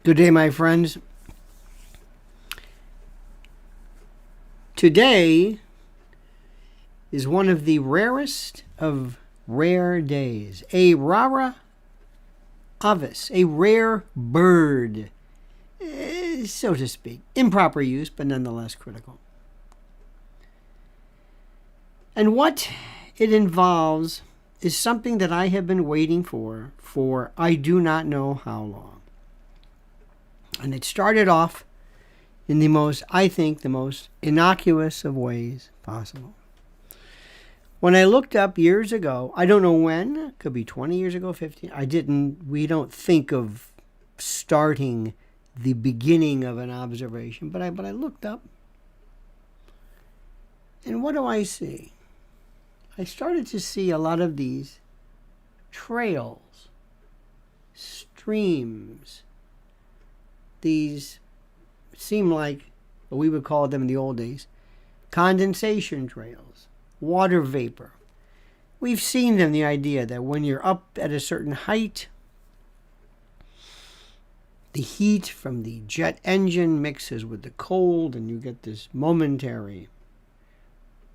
Good day, my friends. Today is one of the rarest of rare days. A rara avis, a rare bird, so to speak. Improper use, but nonetheless critical. And what it involves is something that I have been waiting for I do not know how long. And it started off in the most innocuous of ways possible. When I looked up years ago, I don't know when, it could be 20 years ago, 15, we don't think of starting the beginning of an observation, but I looked up. And what do I see? I started to see a lot of these trails, streams. These seem like what we would call them in the old days, condensation trails, water vapor. We've seen them, the idea that when you're up at a certain height, the heat from the jet engine mixes with the cold and you get this momentary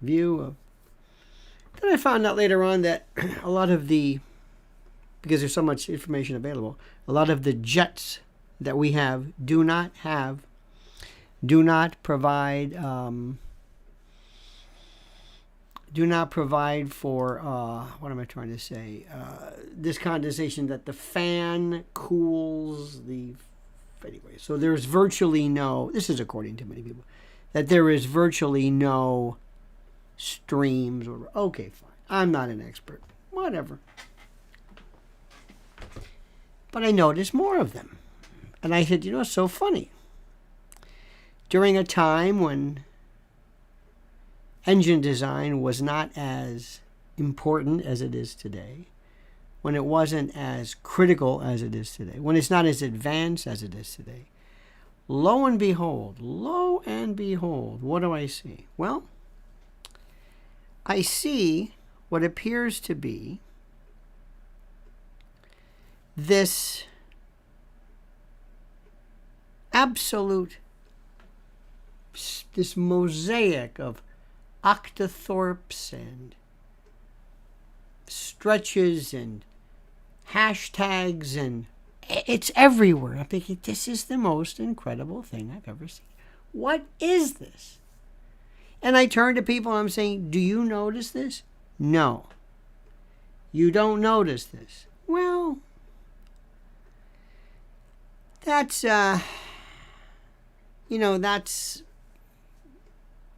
view of. Then I found out later on that a lot of because there's so much information available, a lot of the jets that we have do not provide for what am I trying to say? This condensation that the fan cools the anyway. So there's virtually no. This is according to many people that there is virtually no streams or okay, fine. I'm not an expert. Whatever. But I noticed more of them. And I said, it's so funny. During a time when engine design was not as important as it is today, when it wasn't as critical as it is today, when it's not as advanced as it is today, lo and behold, what do I see? Well, I see what appears to be this this mosaic of octothorpes and stretches and hashtags, and it's everywhere. I'm thinking, this is the most incredible thing I've ever seen. What is this? And I turn to people and I'm saying, do you notice this? No. You don't notice this. Well, that's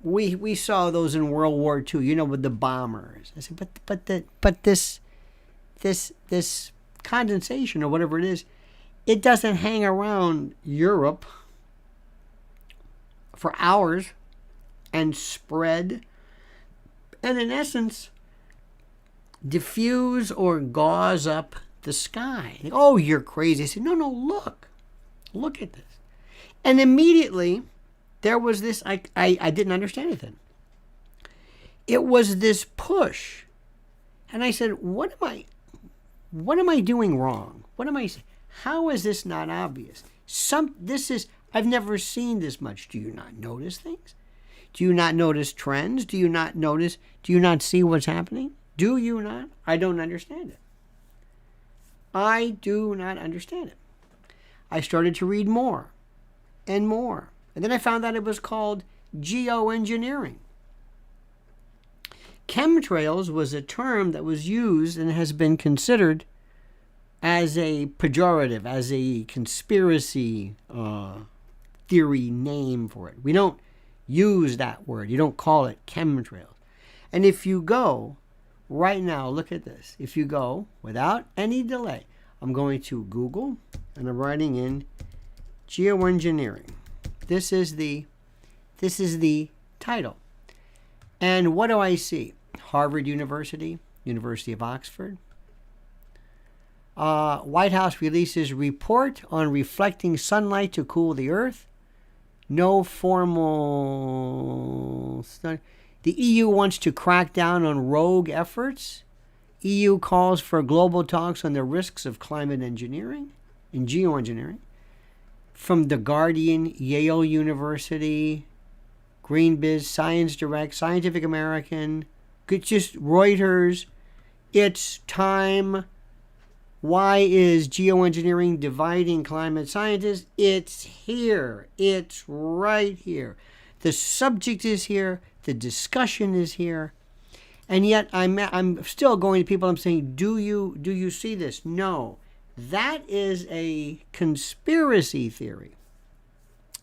we saw those in World War II, with the bombers. I said, but this condensation or whatever it is, it doesn't hang around Europe for hours and spread, and in essence, diffuse or gauze up the sky. Oh, you're crazy. I said, no, look at this. And immediately, there was this, I didn't understand it then. It was this push. And I said, what am I doing wrong? What am I saying? How is this not obvious? I've never seen this much. Do you not notice things? Do you not notice trends? Do you not see what's happening? Do you not? I don't understand it. I do not understand it. I started to read more and more. And then I found out it was called geoengineering. Chemtrails was a term that was used and has been considered as a pejorative, as a conspiracy theory name for it. We don't use that word. You don't call it chemtrails. And if you go right now, look at this. If you go without any delay, I'm going to Google and I'm writing in geoengineering. This is the title. And what do I see? Harvard University, University of Oxford. White House releases report on reflecting sunlight to cool the earth. No formal study. The EU wants to crack down on rogue efforts. EU calls for global talks on the risks of climate engineering and geoengineering. from The Guardian, Yale University, GreenBiz, Science Direct, Scientific American, just Reuters. It's time. Why is geoengineering dividing climate scientists? It's here. It's right here. The subject is here. The discussion is here. And yet I'm still going to people, I'm saying, do you see this? No. That is a conspiracy theory.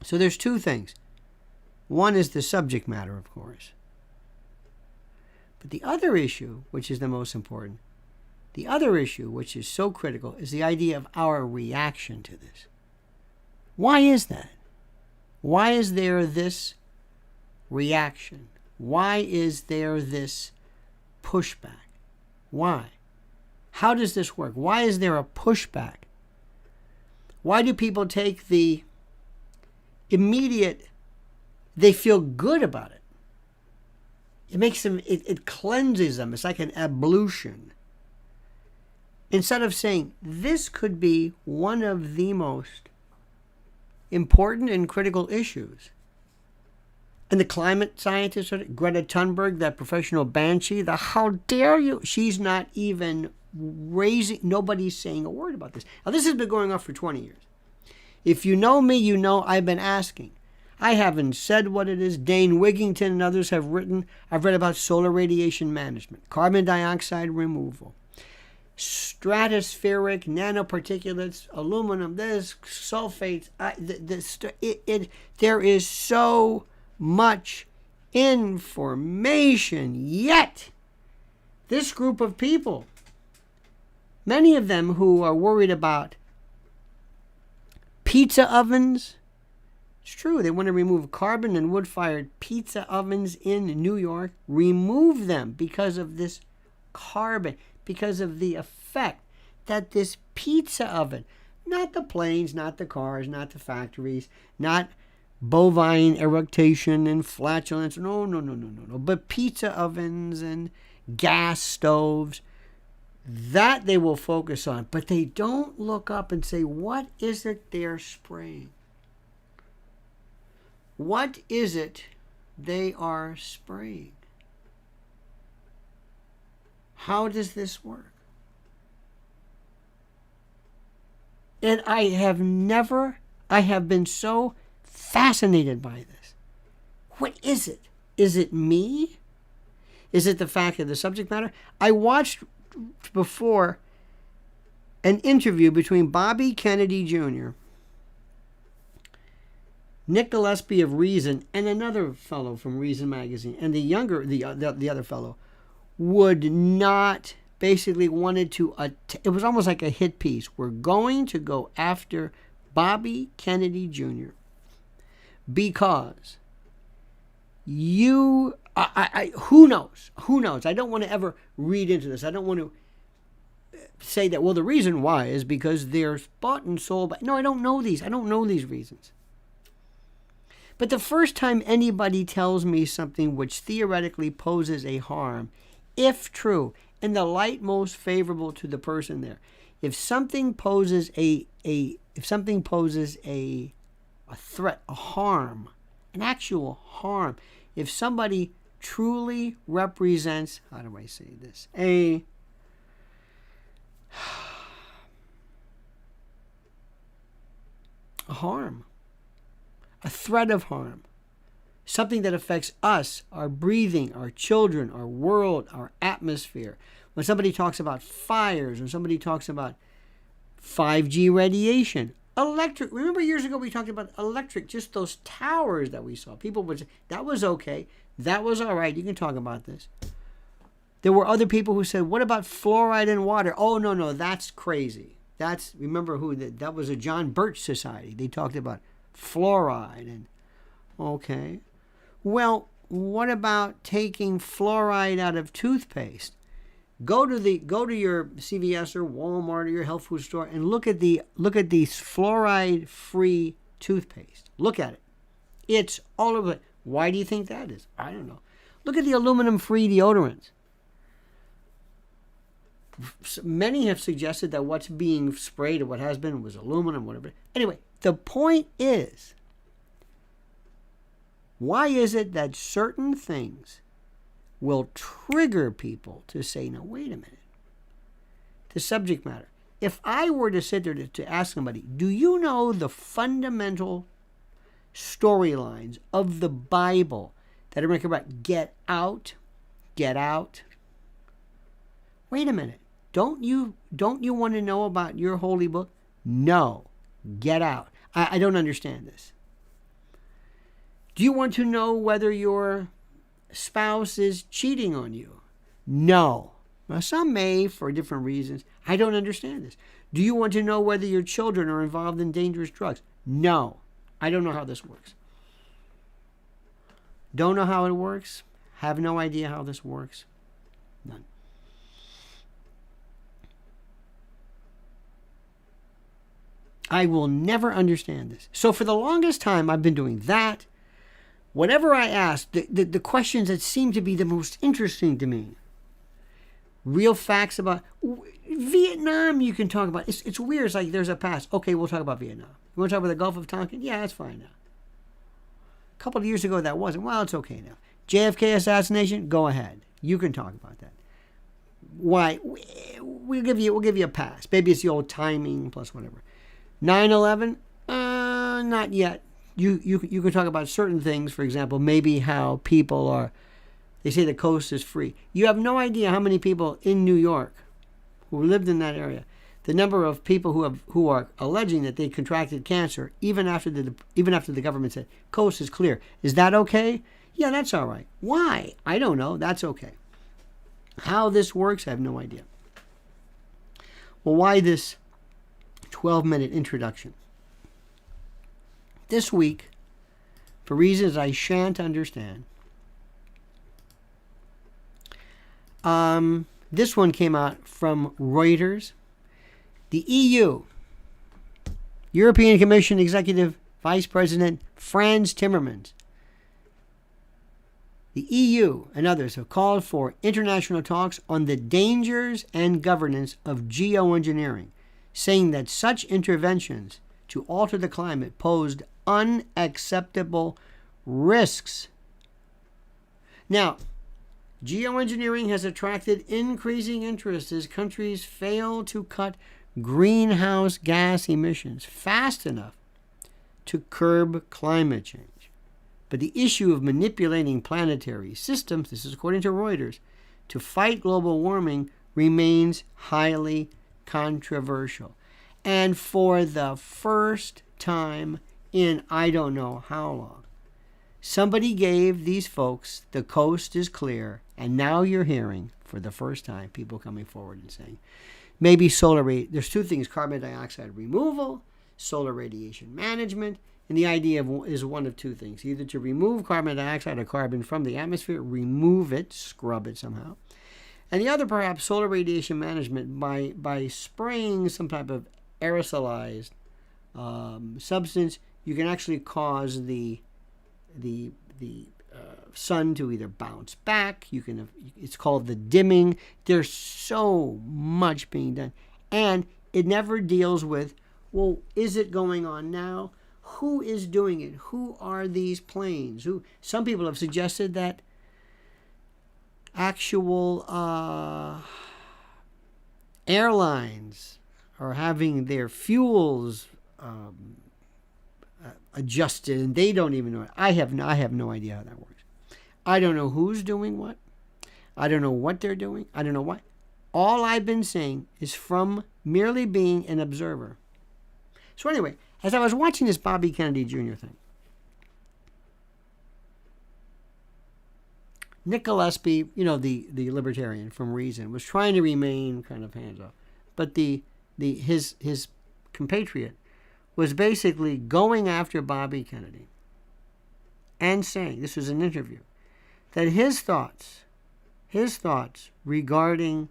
So there's two things. One is the subject matter, of course. But the other issue, which is the most important, the other issue, which is so critical, is the idea of our reaction to this. Why is that? Why is there this reaction? Why is there this pushback? Why? How does this work? Why is there a pushback? Why do people take the immediate, they feel good about it? It makes them, it cleanses them. It's like an ablution. Instead of saying, this could be one of the most important and critical issues. And the climate scientist, Greta Thunberg, that professional banshee, how dare you? She's not even raising, nobody's saying a word about this. Now, this has been going on for 20 years. If you know me, you know I've been asking. I haven't said what it is. Dane Wigington and others have written. I've read about solar radiation management, carbon dioxide removal, stratospheric nanoparticulates, aluminum, this, sulfates. There is so much information, yet this group of people, many of them who are worried about pizza ovens, it's true, they want to remove carbon and wood-fired pizza ovens in New York, remove them because of this carbon, because of the effect that this pizza oven, not the planes, not the cars, not the factories, not bovine eructation and flatulence, no, but pizza ovens and gas stoves, that they will focus on. But they don't look up and say, what is it they're spraying? What is it they are spraying? How does this work? And I have been so fascinated by this. What is it? Is it me? Is it the fact of the subject matter? I watched before an interview between Bobby Kennedy Jr., Nick Gillespie of Reason, and another fellow from Reason magazine, and the other fellow would not, basically wanted to, it was almost like a hit piece. We're going to go after Bobby Kennedy Jr. because who knows? I don't want to ever read into this. I don't want to say that, well, the reason why is because they're bought and sold. No, I don't know these. I don't know these reasons. But the first time anybody tells me something which theoretically poses a harm, if true, in the light most favorable to the person there, if something poses a threat, a harm, an actual harm, if somebody truly represents, how do I say this, a harm, a threat of harm, something that affects us, our breathing, our children, our world, our atmosphere. When somebody talks about fires, when somebody talks about 5G radiation, electric. Remember years ago we talked about electric, just those towers that we saw. People would say, that was okay. That was all right. You can talk about this. There were other people who said, what about fluoride in water? Oh, no, that's crazy. Remember that was a John Birch Society. They talked about fluoride and, okay. Well, what about taking fluoride out of toothpaste? Go to your CVS or Walmart or your health food store and look at these fluoride-free toothpaste. Look at it. It's all over it. Why do you think that is? I don't know. Look at the aluminum-free deodorants. Many have suggested that what's being sprayed or what has been was aluminum, whatever. Anyway, the point is, why is it that certain things will trigger people to say, no, wait a minute. The subject matter. If I were to sit there to ask somebody, do you know the fundamental storylines of the Bible that are about get out, get out? Wait a minute. Don't you want to know about your holy book? No. Get out. I don't understand this. Do you want to know whether your spouse is cheating on you? No. Now, some may for different reasons. I don't understand this. Do you want to know whether your children are involved in dangerous drugs? No. I don't know how this works. Don't know how it works. Have no idea how this works. None. I will never understand this. So for the longest time, I've been doing that. Whatever I ask, the questions that seem to be the most interesting to me, real facts about Vietnam you can talk about. It's weird. It's like there's a past. Okay, we'll talk about Vietnam. You want to talk about the Gulf of Tonkin? Yeah, that's fine now. A couple of years ago that wasn't. Well, it's okay now. JFK assassination? Go ahead. You can talk about that. Why? We'll give you a pass. Maybe it's the old timing plus whatever. 9/11? Not yet. You can talk about certain things, for example, maybe how people are, they say the coast is free. You have no idea how many people in New York who lived in that area, the number of people who are alleging that they contracted cancer even after the government said coast is clear. Is that okay? Yeah, that's all right. Why? I don't know. That's okay. How this works, I have no idea. Well, why this 12-minute introduction? This week, for reasons I shan't understand, this one came out from Reuters. The EU, European Commission Executive Vice President Frans Timmermans, the EU and others have called for international talks on the dangers and governance of geoengineering, saying that such interventions to alter the climate posed unacceptable risks. Now, geoengineering has attracted increasing interest as countries fail to cut greenhouse gas emissions fast enough to curb climate change. But the issue of manipulating planetary systems, this is according to Reuters, to fight global warming remains highly controversial. And for the first time in I don't know how long, somebody gave these folks the coast is clear, and now you're hearing for the first time people coming forward and saying maybe there's two things: carbon dioxide removal, solar radiation management, and the idea is one of two things: either to remove carbon dioxide or carbon from the atmosphere, remove it, scrub it somehow, and the other perhaps solar radiation management by spraying some type of aerosolized substance. You can actually cause the sun to either bounce back. It's called the dimming. There's so much being done, and it never deals with, well, is it going on now? Who is doing it? Who are these planes? Some people have suggested that actual airlines are having their fuels adjusted, and they don't even know it. I have no idea how that works. I don't know who's doing what. I don't know what they're doing. I don't know what. All I've been saying is from merely being an observer. So anyway, as I was watching this Bobby Kennedy Jr. thing, Nick Gillespie, the libertarian from Reason, was trying to remain kind of hands off, but his compatriot was basically going after Bobby Kennedy and saying, this was an interview, that his thoughts regarding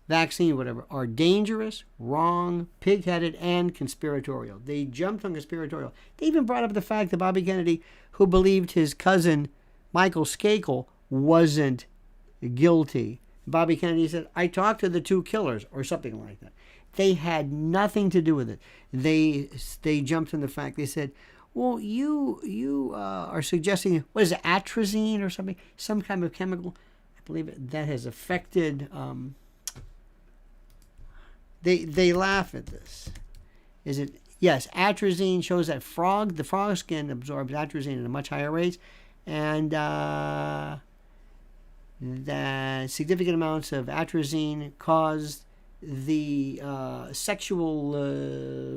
vaccine, whatever, are dangerous, wrong, pig-headed, and conspiratorial. They jumped on conspiratorial. They even brought up the fact that Bobby Kennedy, who believed his cousin Michael Skakel wasn't guilty, Bobby Kennedy said, I talked to the two killers, or something like that. They had nothing to do with it. They jumped on the fact. They said, well, you are suggesting, what is it, atrazine or something? Some kind of chemical, I believe that has affected... They laugh at this. Is it? Yes, atrazine shows that the frog skin absorbs atrazine at a much higher rate, and that significant amounts of atrazine caused the sexual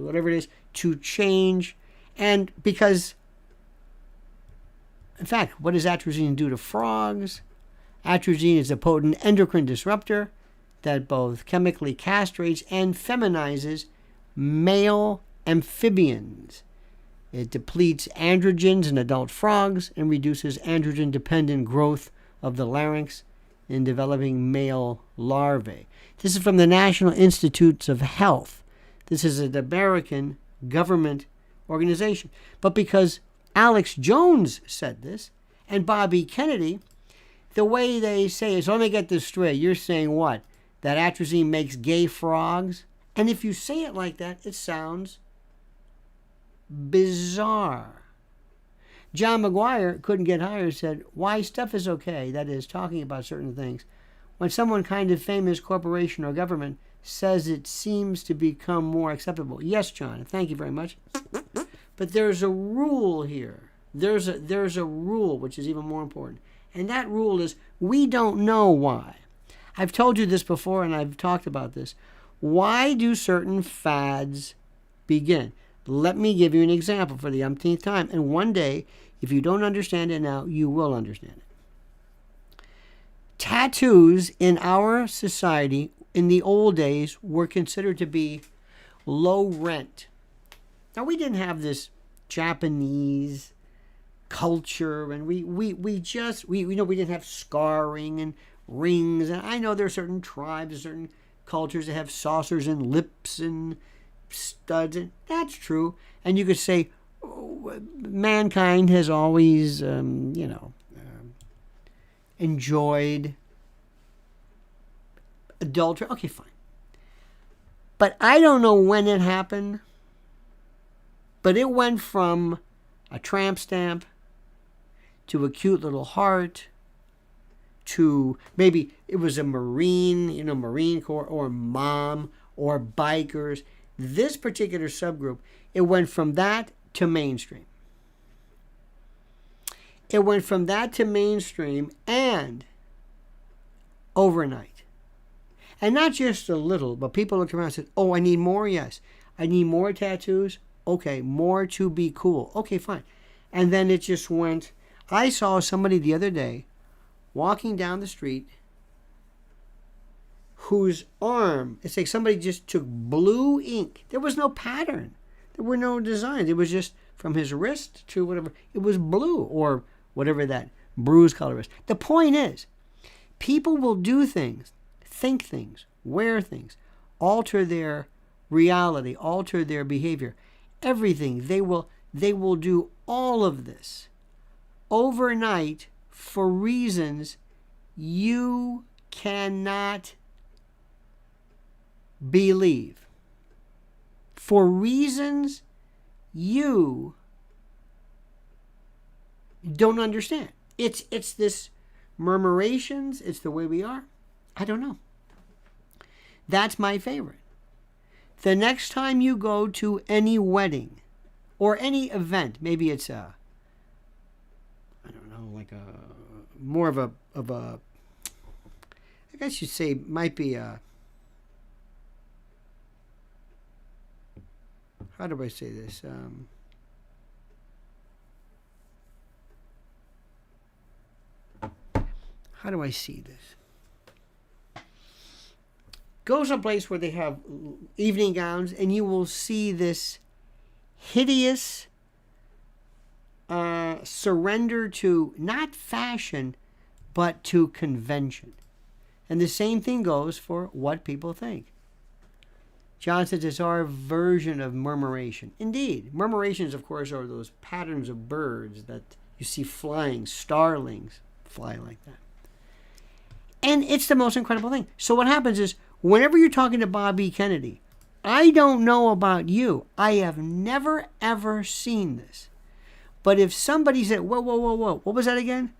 whatever it is to change, and because, in fact, what does atrazine do to frogs? Atrazine is a potent endocrine disruptor that both chemically castrates and feminizes male amphibians. It depletes androgens in adult frogs and reduces androgen-dependent growth of the larynx in developing male larvae. This is from the National Institutes of Health. This is an American government organization. But because Alex Jones said this and Bobby Kennedy, the way they say is, let me get this straight, you're saying what? That atrazine makes gay frogs? And if you say it like that, it sounds bizarre. John McGuire couldn't get higher, said, why stuff is okay, that is, talking about certain things, when someone kind of famous corporation or government says it seems to become more acceptable. Yes, John, thank you very much. But there's a rule here. There's a rule which is even more important. And that rule is we don't know why. I've told you this before and I've talked about this. Why do certain fads begin? Let me give you an example for the umpteenth time. And one day, if you don't understand it now, you will understand it. Tattoos in our society in the old days were considered to be low rent. Now, we didn't have this Japanese culture, and we didn't have scarring and rings, and I know there are certain tribes, certain cultures that have saucers and lips and studs, and that's true. And you could say mankind has always, enjoyed adultery. Okay, fine. But I don't know when it happened, but it went from a tramp stamp to a cute little heart to maybe it was a Marine Corps or mom or bikers. This particular subgroup, it went from that to mainstream. It went from that to mainstream and overnight. And not just a little, but people looked around and said, oh, I need more? Yes. I need more tattoos? Okay, more to be cool. Okay, fine. And then it just went. I saw somebody the other day walking down the street whose arm, it's like somebody just took blue ink. There was no pattern. There were no designs. It was just from his wrist to whatever. It was blue or whatever that bruise color is. The point is, people will do things, think things, wear things, alter their reality, alter their behavior. Everything. They will do all of this overnight for reasons you cannot believe. For reasons you don't understand. It's this murmurations. It's the way we are. I don't know. That's my favorite. The next time you go to any wedding or any event, maybe it's I don't know, like more of a I guess you'd say might be a, how do I say this? How do I see this? Go someplace where they have evening gowns and you will see this hideous surrender to not fashion, but to convention. And the same thing goes for what people think. John says it's our version of murmuration. Indeed, murmurations, of course, are those patterns of birds that you see flying, starlings fly like that. And it's the most incredible thing. So what happens is, whenever you're talking to Bobby Kennedy, I don't know about you. I have never, ever seen this. But if somebody said, whoa, what was that again?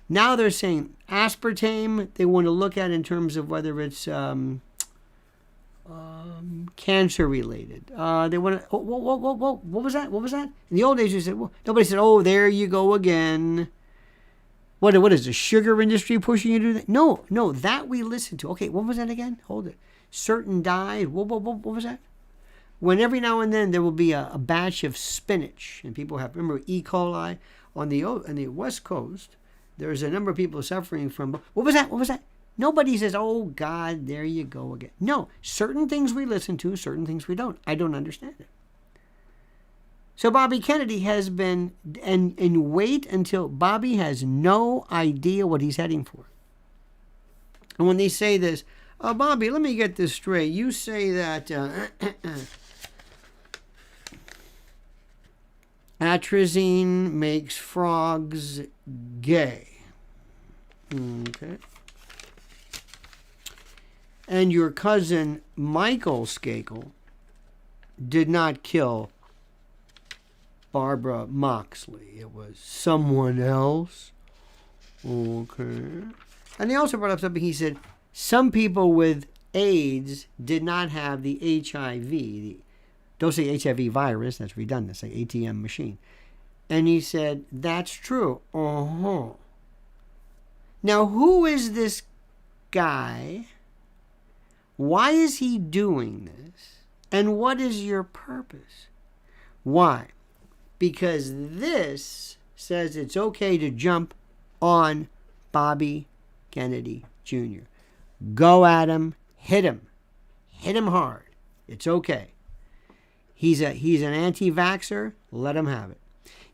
Now they're saying aspartame, they want to look at in terms of whether it's cancer related. They want to, what was that? What was that? In the old days, you said, well, nobody said, oh, there you go again. What is the sugar industry pushing you to do that? No, that we listen to. Okay, what was that again? Hold it. Certain dyes. What was that? When every now and then there will be a batch of spinach, and people have, remember E. coli on the West Coast. There's a number of people suffering from, what was that? Nobody says, oh God, there you go again. No, certain things we listen to, certain things we don't. I don't understand it. So Bobby Kennedy has been, and wait until Bobby has no idea what he's heading for. And when they say this, Bobby, let me get this straight. You say that atrazine makes frogs gay. Okay. And your cousin Michael Skakel did not kill Barbara Moxley. It was someone else. Okay. And they also brought up something. He said some people with AIDS did not have the HIV. Don't say HIV virus. That's redundant. Say ATM machine. And he said, that's true. Uh-huh. Now, who is this guy? Why is he doing this? And what is your purpose? Why? Because this says it's okay to jump on Bobby Kennedy Jr. Go at him, hit him hard. It's okay. He's an anti-vaxxer. Let him have it.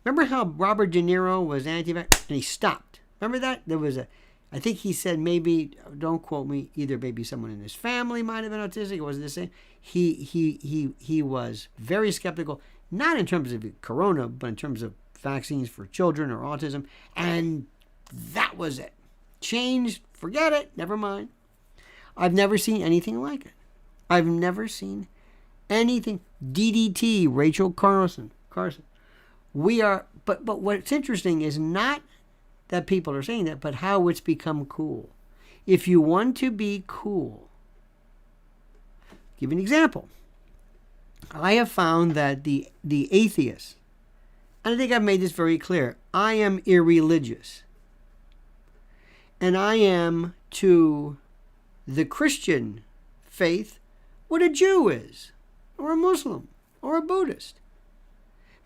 Remember how Robert De Niro was anti-vaxxer and he stopped? Remember that? There was I think he said maybe, don't quote me, either maybe someone in his family might have been autistic. It wasn't the same. He was very skeptical, not in terms of corona, but in terms of vaccines for children or autism. And that was it. Changed, forget it, never mind. I've never seen anything like it. I've never seen anything. DDT, Rachel Carson. But what's interesting is not that people are saying that, but how it's become cool. If you want to be cool, give an example. I have found that the atheists, and I think I've made this very clear, I am irreligious. And I am to the Christian faith what a Jew is, or a Muslim, or a Buddhist.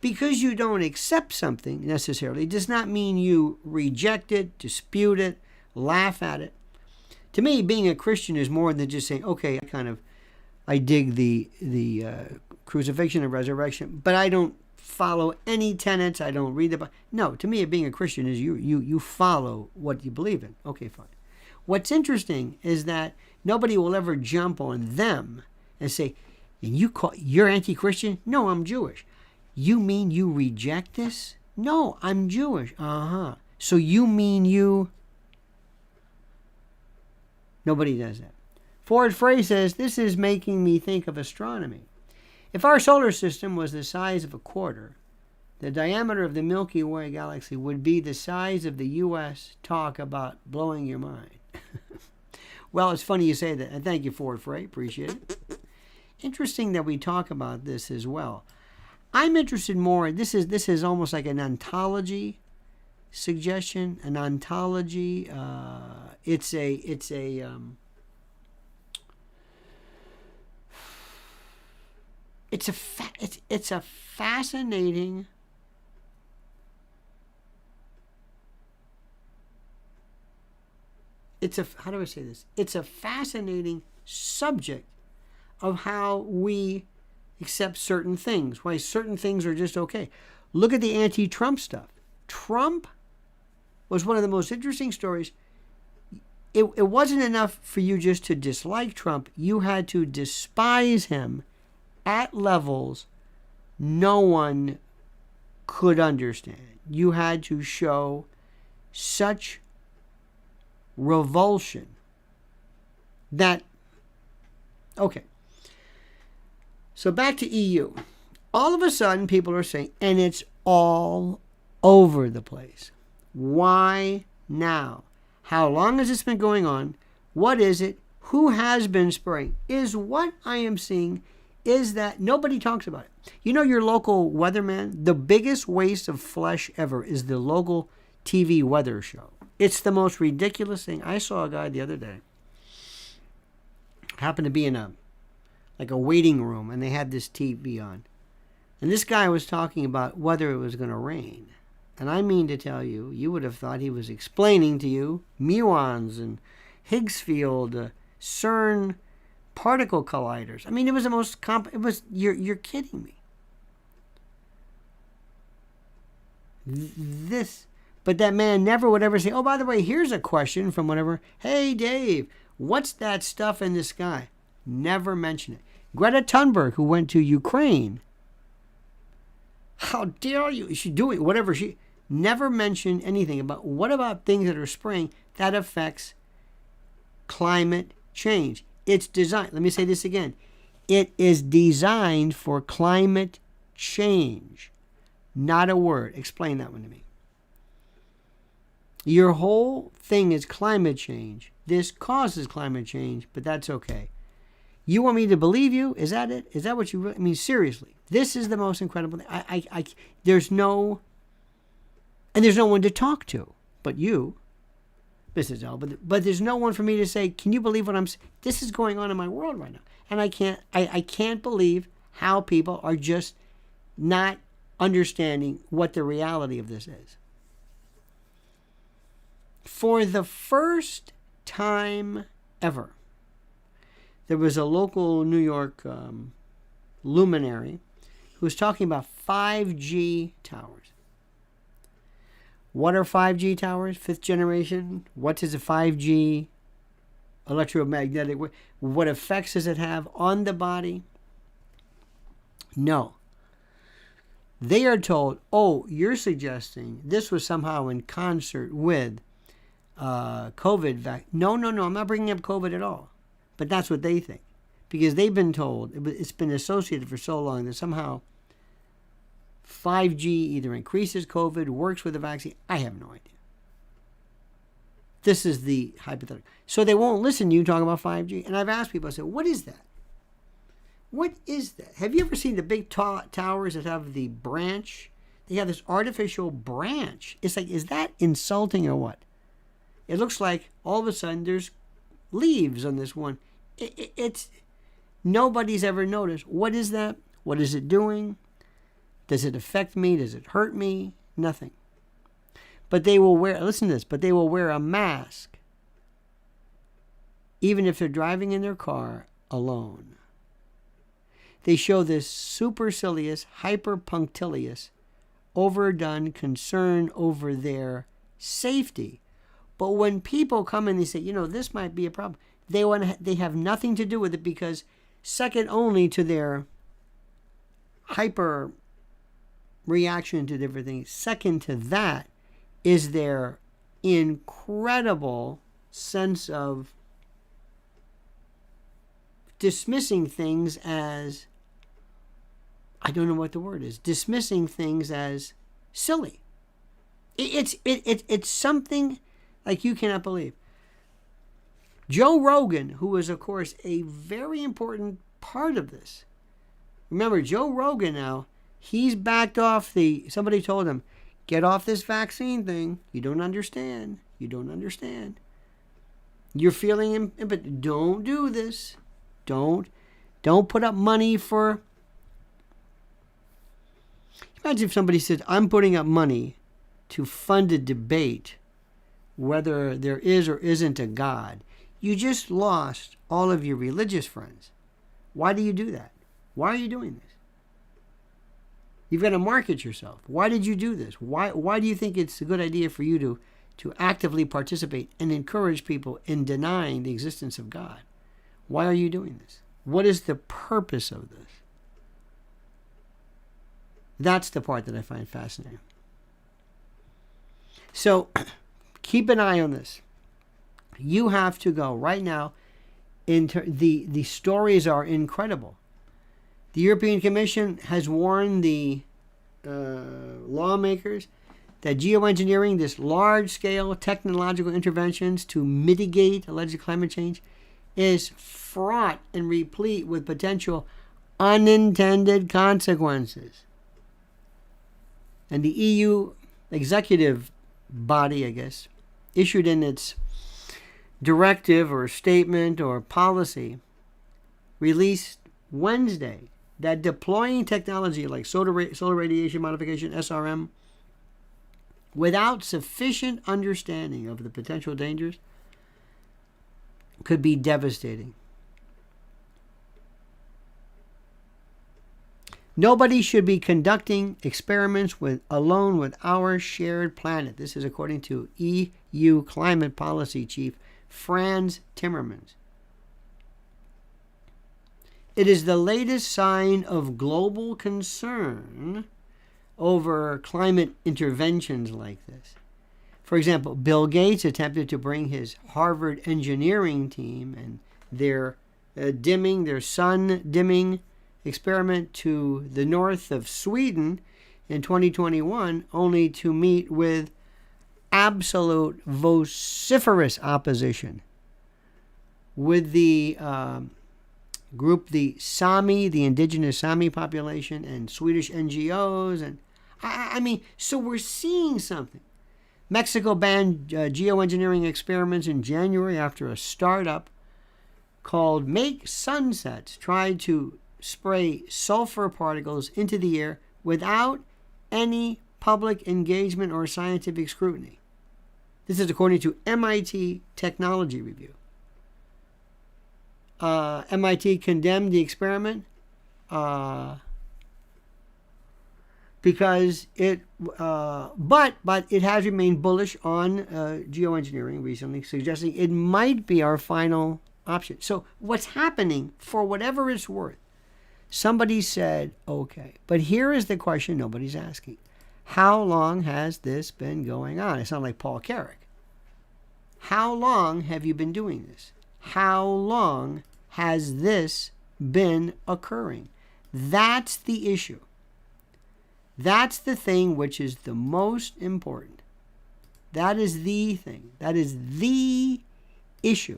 Because you don't accept something necessarily does not mean you reject it, dispute it, laugh at it. To me, being a Christian is more than just saying, okay, I dig the crucifixion and resurrection, but I don't follow any tenets. I don't read the Bible. No, to me, being a Christian is you follow what you believe in. Okay, fine. What's interesting is that nobody will ever jump on them and say, and you're anti-Christian? No, I'm Jewish. You mean you reject this? No, I'm Jewish. Uh-huh. So you mean you... Nobody does that. Ford Frey says, this is making me think of astronomy. If our solar system was the size of a quarter, the diameter of the Milky Way galaxy would be the size of the U.S. Talk about blowing your mind. Well, it's funny you say that. And thank you, Ford Frey. Appreciate it. Interesting that we talk about this as well. I'm interested more, this is almost like an ontology suggestion, an ontology. It's a fascinating how do I say this? It's a fascinating subject of how we accept certain things, why certain things are just okay. Look at the anti-Trump stuff. Trump was one of the most interesting stories. It wasn't enough for you just to dislike Trump. You had to despise him at levels no one could understand. You had to show such revulsion Okay. So back to EU. All of a sudden, people are saying, and it's all over the place. Why now? How long has this been going on? What is it? Who has been spraying? Is what I am seeing is that nobody talks about it. You know your local weatherman? The biggest waste of flesh ever is the local TV weather show. It's the most ridiculous thing. I saw a guy the other day. Happened to be in a waiting room, and they had this TV on. And this guy was talking about whether it was going to rain. And I mean to tell you, you would have thought he was explaining to you muons and Higgs field, CERN particle colliders. I mean, it was the most you're kidding me. But that man never would ever say, oh, by the way, here's a question from whatever. Hey, Dave, what's that stuff in the sky? Never mention it. Greta Thunberg, who went to Ukraine. How dare you? She do it, whatever. She never mentioned anything about what about things that are spraying that affects climate change. It's designed. Let me say this again. It is designed for climate change. Not a word. Explain that one to me. Your whole thing is climate change. This causes climate change, but that's okay. You want me to believe you? Is that it? Is that what you really... I mean, seriously. This is the most incredible thing. There's no... And there's no one to talk to but you, Mrs. L. But there's no one for me to say, can you believe what I'm saying? This is going on in my world right now. And I can't believe how people are just not understanding what the reality of this is. For the first time ever, there was a local New York luminary who was talking about 5G towers. What are 5G towers? Fifth generation? What is a 5G electromagnetic? What effects does it have on the body? No. They are told, oh, you're suggesting this was somehow in concert with COVID. No, I'm not bringing up COVID at all. But that's what they think. Because they've been told, it's been associated for so long that somehow 5G either increases COVID, works with the vaccine. I have no idea. This is the hypothetical. So they won't listen to you talk about 5G. And I've asked people, I said, what is that? What is that? Have you ever seen the big towers that have the branch? They have this artificial branch. It's like, is that insulting or what? It looks like all of a sudden there's leaves on this one. It's nobody's ever noticed. What is that? What is it doing? Does it affect me? Does it hurt me? Nothing. But they will wear, listen to this, but they will wear a mask even if they're driving in their car alone. They show this supercilious, hyper-punctilious, overdone concern over their safety. But when people come in and they say, this might be a problem, they have nothing to do with it because second only to their hyper reaction to different things, second to that is their incredible sense of dismissing things as, I don't know what the word is, dismissing things as silly. It's something like you cannot believe. Joe Rogan, who is, of course, a very important part of this. Remember, Joe Rogan now, he's backed off somebody told him, get off this vaccine thing. You don't understand. You're feeling, but don't do this. Don't put up money for... Imagine if somebody said, I'm putting up money to fund a debate whether there is or isn't a God. You just lost all of your religious friends. Why do you do that? Why are you doing this? You've got to market yourself. Why did you do this? Why do you think it's a good idea for you to actively participate and encourage people in denying the existence of God? Why are you doing this? What is the purpose of this? That's the part that I find fascinating. So keep an eye on this. You have to go right now. The stories are incredible. The European Commission has warned the lawmakers that geoengineering, this large-scale technological interventions to mitigate alleged climate change, is fraught and replete with potential unintended consequences. And the EU executive body, I guess, issued in its directive or statement or policy released Wednesday that deploying technology like solar radiation modification, SRM, without sufficient understanding of the potential dangers could be devastating. Nobody should be conducting experiments alone with our shared planet. This is according to EU Climate Policy Chief Frans Timmermans. It is the latest sign of global concern over climate interventions like this. For example, Bill Gates attempted to bring his Harvard engineering team and their sun dimming experiment to the north of Sweden in 2021, only to meet with absolute vociferous opposition with the group, the Sami, the indigenous Sami population, and Swedish NGOs. And I mean, so we're seeing something. Mexico banned geoengineering experiments in January after a startup called Make Sunsets tried to spray sulfur particles into the air without any public engagement or scientific scrutiny. This is according to MIT Technology Review. MIT condemned the experiment because but it has remained bullish on geoengineering recently, suggesting it might be our final option. So what's happening, for whatever it's worth, somebody said, okay, but here is the question nobody's asking. How long has this been going on? It's not like Paul Carrick. How long have you been doing this? How long has this been occurring? That's the issue. That's the thing which is the most important. That is the thing. That is the issue.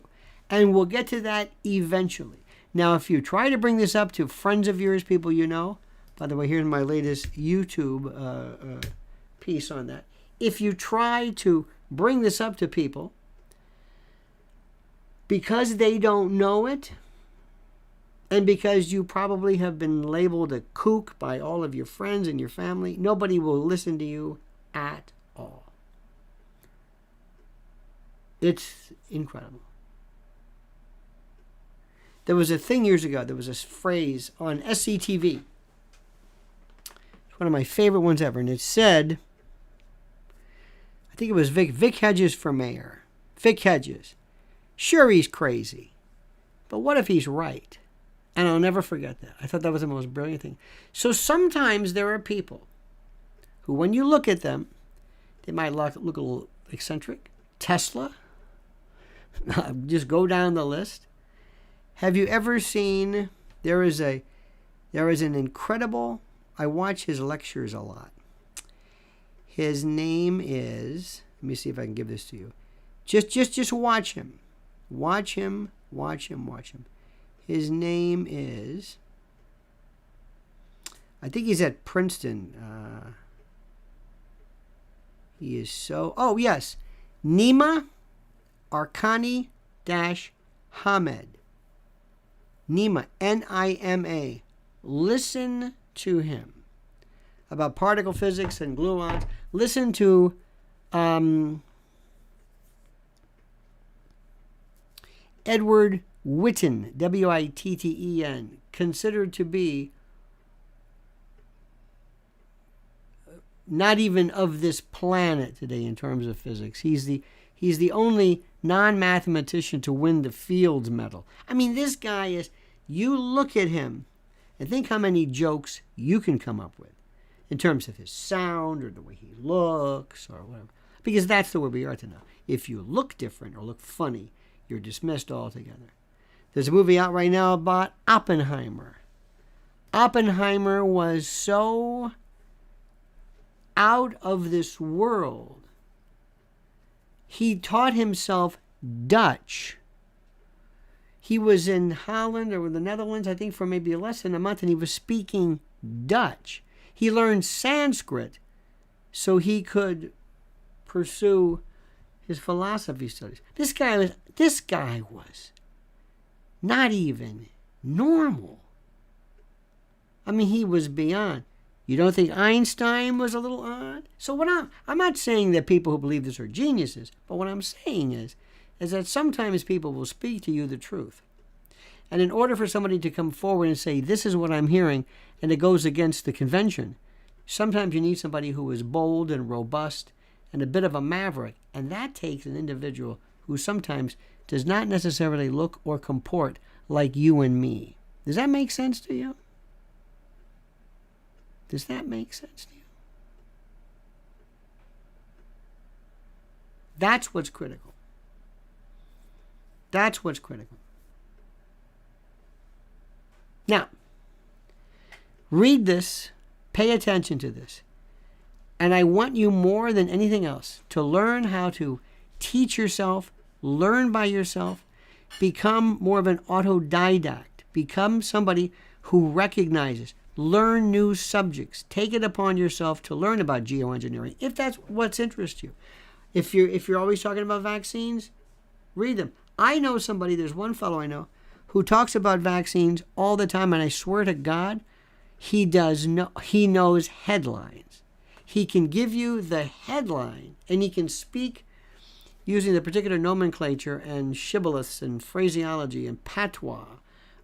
And we'll get to that eventually. Now, if you try to bring this up to friends of yours, people you know, by the way, here's my latest YouTube piece on that. If you try to bring this up to people, because they don't know it, and because you probably have been labeled a kook by all of your friends and your family, nobody will listen to you at all. It's incredible. There was a thing years ago, there was this phrase on SCTV. It's one of my favorite ones ever. And it said, I think it was Vic Hedges for mayor. Vic Hedges. Sure, he's crazy. But what if he's right? And I'll never forget that. I thought that was the most brilliant thing. So sometimes there are people who, when you look at them, they might look a little eccentric. Tesla. Just go down the list. Have you ever seen, there is an incredible, I watch his lectures a lot. His name is, let me see if I can give this to you. Just watch him. Watch him. His name is, I think he's at Princeton. He is so, oh yes, Nima Arkani Hamed. Nima, Nima. Listen to him about particle physics and gluons. Listen to Edward Witten, Witten, considered to be not even of this planet today in terms of physics. He's the only non-mathematician to win the Fields Medal. I mean, this guy is, you look at him and think how many jokes you can come up with in terms of his sound or the way he looks or whatever. Because that's the way we are to know. If you look different or look funny, you're dismissed altogether. There's a movie out right now about Oppenheimer. Oppenheimer was so out of this world. He taught himself Dutch. He was in Holland or the Netherlands, I think, for maybe less than a month, and he was speaking Dutch. He learned Sanskrit so he could pursue his philosophy studies. This guy was not even normal. I mean, he was beyond. You don't think Einstein was a little odd? So I'm not saying that people who believe this are geniuses, but what I'm saying is that sometimes people will speak to you the truth. And in order for somebody to come forward and say, this is what I'm hearing, and it goes against the convention, sometimes you need somebody who is bold and robust and a bit of a maverick. And that takes an individual who sometimes does not necessarily look or comport like you and me. Does that make sense to you? Does that make sense to you? That's what's critical. That's what's critical. Now, read this, pay attention to this, and I want you more than anything else to learn how to teach yourself, learn by yourself, become more of an autodidact, become somebody who recognizes, learn new subjects, take it upon yourself to learn about geoengineering, if that's what's interests you. If you're always talking about vaccines, read them. I know somebody, there's one fellow I know, who talks about vaccines all the time, and I swear to God, he knows headlines. He can give you the headline, and he can speak using the particular nomenclature and shibboleths and phraseology and patois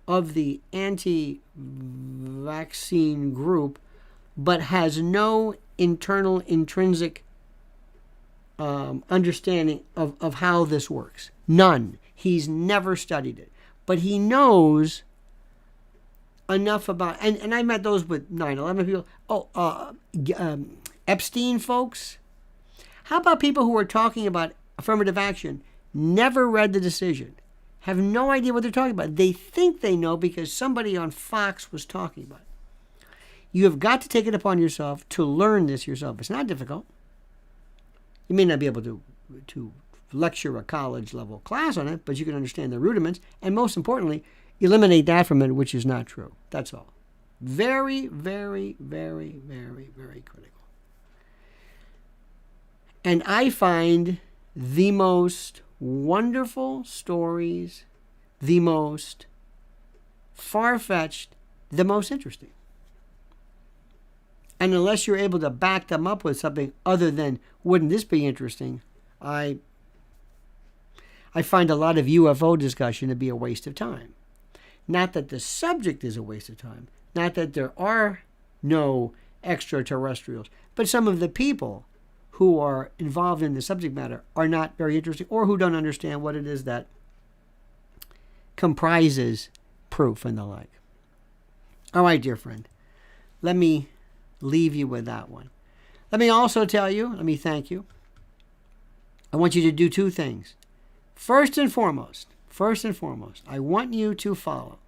of the anti-vaccine group, but has no internal, intrinsic understanding of how this works. None. He's never studied it. But he knows enough about, and I met those with 9/11 people. Epstein folks. How about people who are talking about affirmative action, never read the decision, have no idea what they're talking about. They think they know because somebody on Fox was talking about it. You have got to take it upon yourself to learn this yourself. It's not difficult. You may not be able to lecture a college level class on it, but you can understand the rudiments, and most importantly, eliminate that from it which is not true. That's all. Very, very, very, very, very critical. And I find the most wonderful stories, the most far-fetched, the most interesting. And unless you're able to back them up with something other than, wouldn't this be interesting, I find a lot of UFO discussion to be a waste of time. Not that the subject is a waste of time, not that there are no extraterrestrials, but some of the people who are involved in the subject matter are not very interesting, or who don't understand what it is that comprises proof and the like. All right, dear friend, let me leave you with that one. Let me also tell you, let me thank you. I want you to do two things. First and foremost, I want you to follow.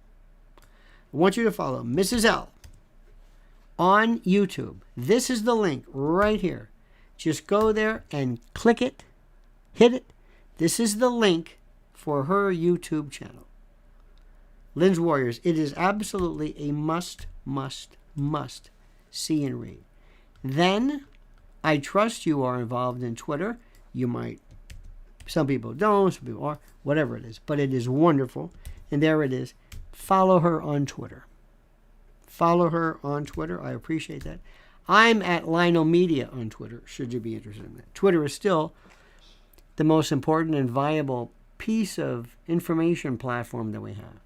I want you to follow Mrs. L on YouTube. This is the link right here. Just go there and click it, hit it. This is the link for her YouTube channel. Lynn's Warriors. It is absolutely a must see and read. Then, I trust you are involved in Twitter. You might, some people don't, some people are, whatever it is. But it is wonderful. And there it is. Follow her on Twitter. Follow her on Twitter. I appreciate that. I'm at Lionel Media on Twitter, should you be interested in that. Twitter is still the most important and viable piece of information platform that we have.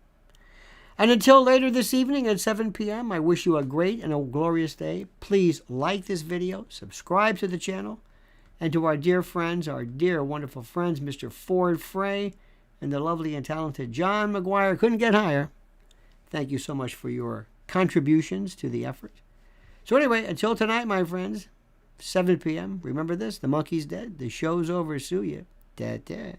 And until later this evening at 7 p.m., I wish you a great and a glorious day. Please like this video, subscribe to the channel, and to our dear friends, our dear wonderful friends, Mr. Ford Frey and the lovely and talented John McGuire, couldn't get higher. Thank you so much for your contributions to the effort. So anyway, until tonight, my friends, 7 p.m., remember this, the monkey's dead, the show's over, sue you. Da-da.